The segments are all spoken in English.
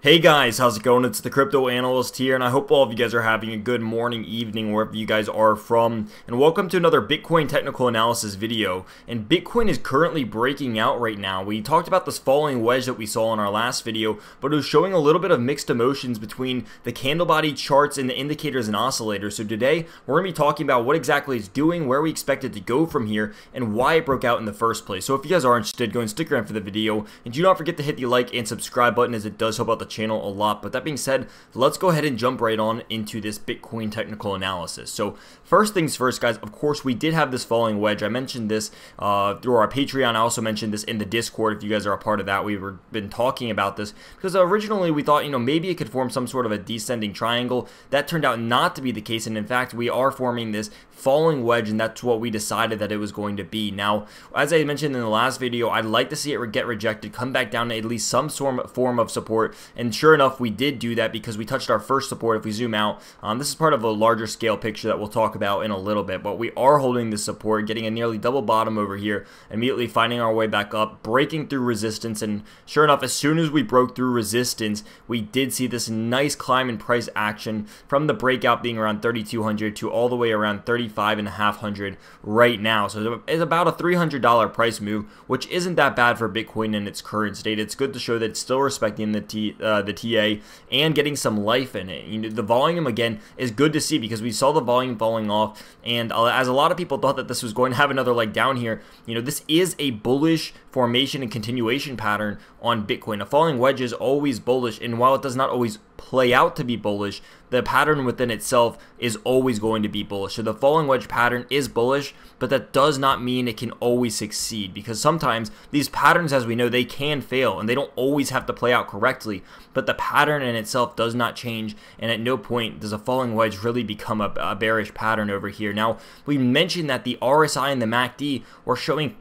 Hey guys, how's it going? It's the Crypto Analyst here, and I hope all of you guys are having a good morning, evening, wherever you guys are from. And welcome to another Bitcoin technical analysis video. And Bitcoin is currently breaking out right now. We talked about this falling wedge that we saw in our last video, but it was showing a little bit of mixed emotions between the candle body charts and the indicators and oscillators. So today, we're going to be talking about what exactly it's doing, where we expect it to go from here, and why it broke out in the first place. So if you guys are interested, go and stick around for the video. And do not forget to hit the like and subscribe button, as it does help out the channel a lot. But that being said, let's go ahead and jump right on into this Bitcoin technical analysis. So first things first, guys, of course we did have this falling wedge. I mentioned this through our Patreon. I also mentioned this in the Discord. If you guys are a part of that, we've been talking about this because originally we thought, maybe it could form some sort of a descending triangle. That turned out not to be the case, and in fact we are forming this falling wedge, and that's what we decided that it was going to be. Now, as I mentioned in the last video, I'd like to see it get rejected, come back down to at least some form of support, and sure enough, we did do that because we touched our first support. If we zoom out, this is part of a larger scale picture that we'll talk about in a little bit, but we are holding this support, getting a nearly double bottom over here, immediately finding our way back up, breaking through resistance, and sure enough, as soon as we broke through resistance, we did see this nice climb in price action from the breakout being around 3,200 to all the way around 35,500 right now. So it's about a $300 price move, which isn't that bad for Bitcoin in its current state. It's good to show that it's still respecting the TA and getting some life in it. The volume again is good to see because we saw the volume falling off, and as a lot of people thought that this was going to have another leg down here, this is a bullish formation and continuation pattern on Bitcoin. A falling wedge is always bullish, and while it does not always play out to be bullish, the pattern within itself is always going to be bullish. So the falling wedge pattern is bullish, but that does not mean it can always succeed, because sometimes these patterns, as we know, they can fail and they don't always have to play out correctly, but the pattern in itself does not change, and at no point does a falling wedge really become a bearish pattern over here. Now, we mentioned that the RSI and the MACD were showing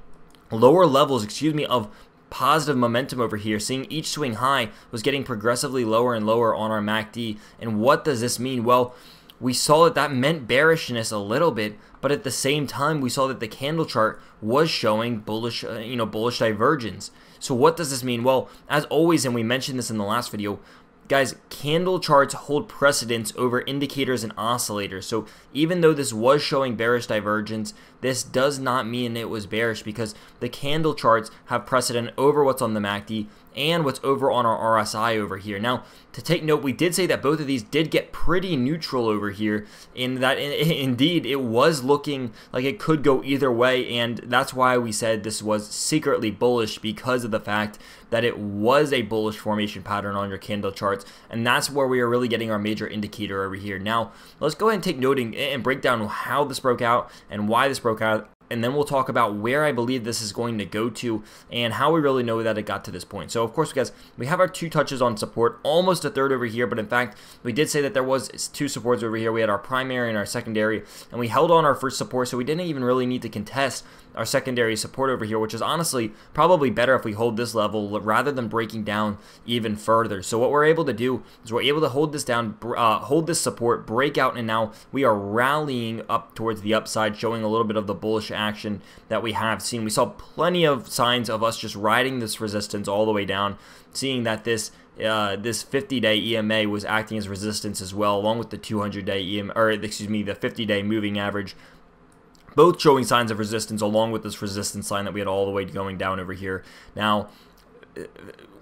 lower levels, of positive momentum over here, seeing each swing high was getting progressively lower and lower on our MACD. And what does this mean? Well, we saw that meant bearishness a little bit, but at the same time we saw that the candle chart was showing bullish, bullish divergence. So what does this mean? Well, as always, and we mentioned this in the last video, guys, candle charts hold precedence over indicators and oscillators. So even though this was showing bearish divergence, this does not mean it was bearish, because the candle charts have precedent over what's on the MACD and what's over on our RSI over here. Now, to take note, we did say that both of these did get pretty neutral over here, in that indeed it was looking like it could go either way, and that's why we said this was secretly bullish, because of the fact that it was a bullish formation pattern on your candle charts, and that's where we are really getting our major indicator over here. Now, let's go ahead and take note and break down how this broke out and why this broke out, and then we'll talk about where I believe this is going to go to and how we really know that it got to this point. So of course, guys, we have our two touches on support, almost a third over here, but in fact we did say that there was two supports over here. We had our primary and our secondary, and we held on our first support, so we didn't even really need to contest our secondary support over here, which is honestly probably better if we hold this level rather than breaking down even further. So what we're able to do is we're able to hold this down, hold this support, break out, and now we are rallying up towards the upside, showing a little bit of the bullish action that we have seen. We saw plenty of signs of us just riding this resistance all the way down, seeing that this 50-day EMA was acting as resistance as well, along with the 200-day EMA, or excuse me, the 50-day moving average, both showing signs of resistance, along with this resistance line that we had all the way going down over here. Now,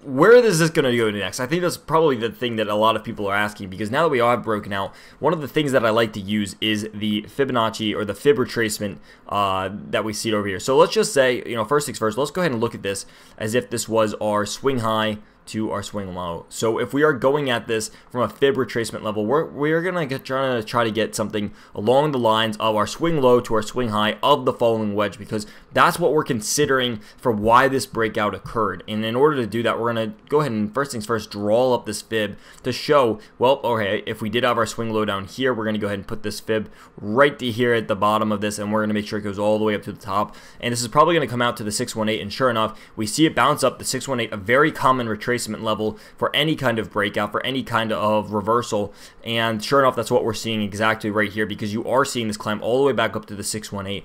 where is this going to go next? I think that's probably the thing that a lot of people are asking, because now that we are broken out, one of the things that I like to use is the Fibonacci, or the fib retracement that we see over here. So let's just say, first things first, let's go ahead and look at this as if this was our swing high to our swing low. So if we are going at this from a fib retracement level, we're gonna try to get something along the lines of our swing low to our swing high of the falling wedge, because that's what we're considering for why this breakout occurred. And in order to do that, we're gonna go ahead and first things first, draw up this fib to show, well, okay, if we did have our swing low down here, we're gonna go ahead and put this fib right to here at the bottom of this, and we're gonna make sure it goes all the way up to the top. And this is probably gonna come out to the 618, and sure enough, we see it bounce up the 618, a very common retracement retracement level for any kind of breakout, for any kind of reversal. And sure enough, that's what we're seeing exactly right here, because you are seeing this climb all the way back up to the 618,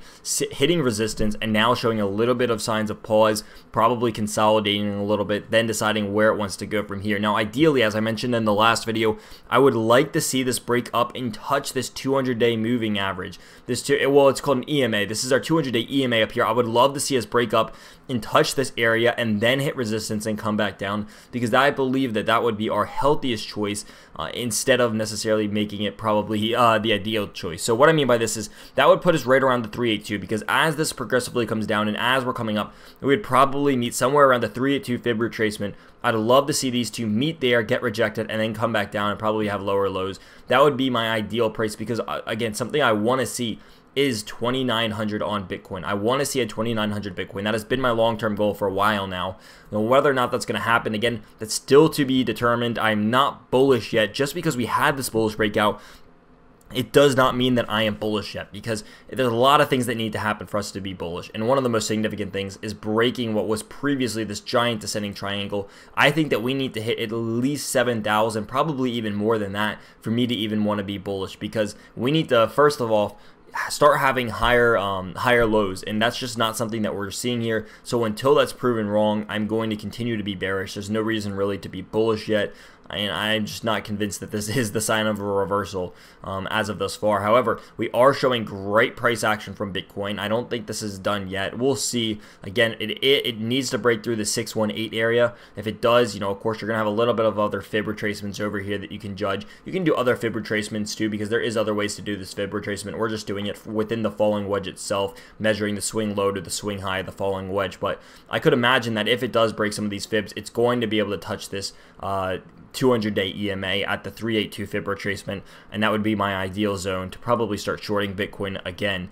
hitting resistance, and now showing a little bit of signs of pause, probably consolidating a little bit, then deciding where it wants to go from here. Now, ideally, as I mentioned in the last video, I would like to see this break up and touch this 200-day moving average. Well, it's called an EMA. This is our 200-day EMA up here. I would love to see us break up and touch this area and then hit resistance and come back down, because I believe that that would be our healthiest choice instead of necessarily making it probably the ideal choice. So what I mean by this is that would put us right around the 382, because as this progressively comes down and as we're coming up, we would probably meet somewhere around the 382 fib retracement. I'd love to see these two meet there, get rejected, and then come back down and probably have lower lows. That would be my ideal price, because again, something I want to see is 2,900 on Bitcoin. I want to see a 2,900 Bitcoin. That has been my long-term goal for a while now. Whether or not that's going to happen, again, that's still to be determined. I'm not bullish yet. Just because we had this bullish breakout, it does not mean that I am bullish yet, because there's a lot of things that need to happen for us to be bullish. And one of the most significant things is breaking what was previously this giant descending triangle. I think that we need to hit at least 7,000, probably even more than that, for me to even want to be bullish, because we need to, first of all, start having higher lows, and that's just not something that we're seeing here. So until that's proven wrong, I'm going to continue to be bearish. There's no reason really to be bullish yet, and I'm just not convinced that this is the sign of a reversal as of thus far. However, we are showing great price action from Bitcoin. I don't think this is done yet. We'll see. Again, it needs to break through the 618 area. If it does, of course, you're going to have a little bit of other fib retracements over here that you can judge. You can do other fib retracements too, because there is other ways to do this fib retracement. We're just doing it within the falling wedge itself, measuring the swing low to the swing high of the falling wedge. But I could imagine that if it does break some of these fibs, it's going to be able to touch this 200-day EMA at the 382 fib retracement, and that would be my ideal zone to probably start shorting Bitcoin again.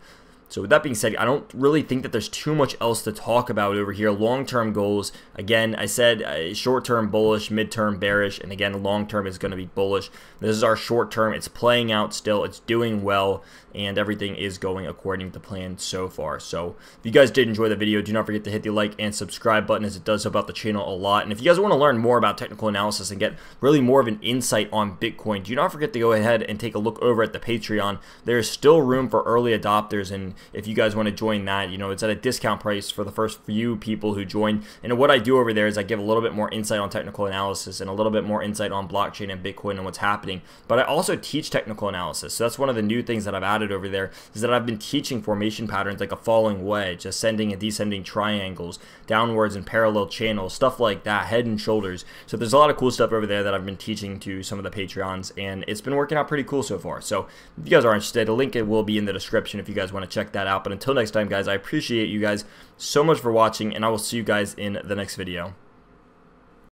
So with that being said, I don't really think that there's too much else to talk about over here. Long-term goals, again, I said short-term bullish, mid-term bearish, and again, long-term is going to be bullish. This is our short-term. It's playing out still. It's doing well, and everything is going according to plan so far. So if you guys did enjoy the video, do not forget to hit the like and subscribe button, as it does help out the channel a lot. And if you guys want to learn more about technical analysis and get really more of an insight on Bitcoin, do not forget to go ahead and take a look over at the Patreon. There is still room for early adopters, and if you guys want to join that, it's at a discount price for the first few people who join. And what I do over there is I give a little bit more insight on technical analysis and a little bit more insight on blockchain and Bitcoin and what's happening. But I also teach technical analysis. So that's one of the new things that I've added over there, is that I've been teaching formation patterns like a falling wedge, ascending and descending triangles, downwards and parallel channels, stuff like that, head and shoulders. So there's a lot of cool stuff over there that I've been teaching to some of the Patreons, and it's been working out pretty cool so far. So if you guys are interested, a link will be in the description if you guys want to check that out. But until next time, guys, I appreciate you guys so much for watching, and I will see you guys in the next video.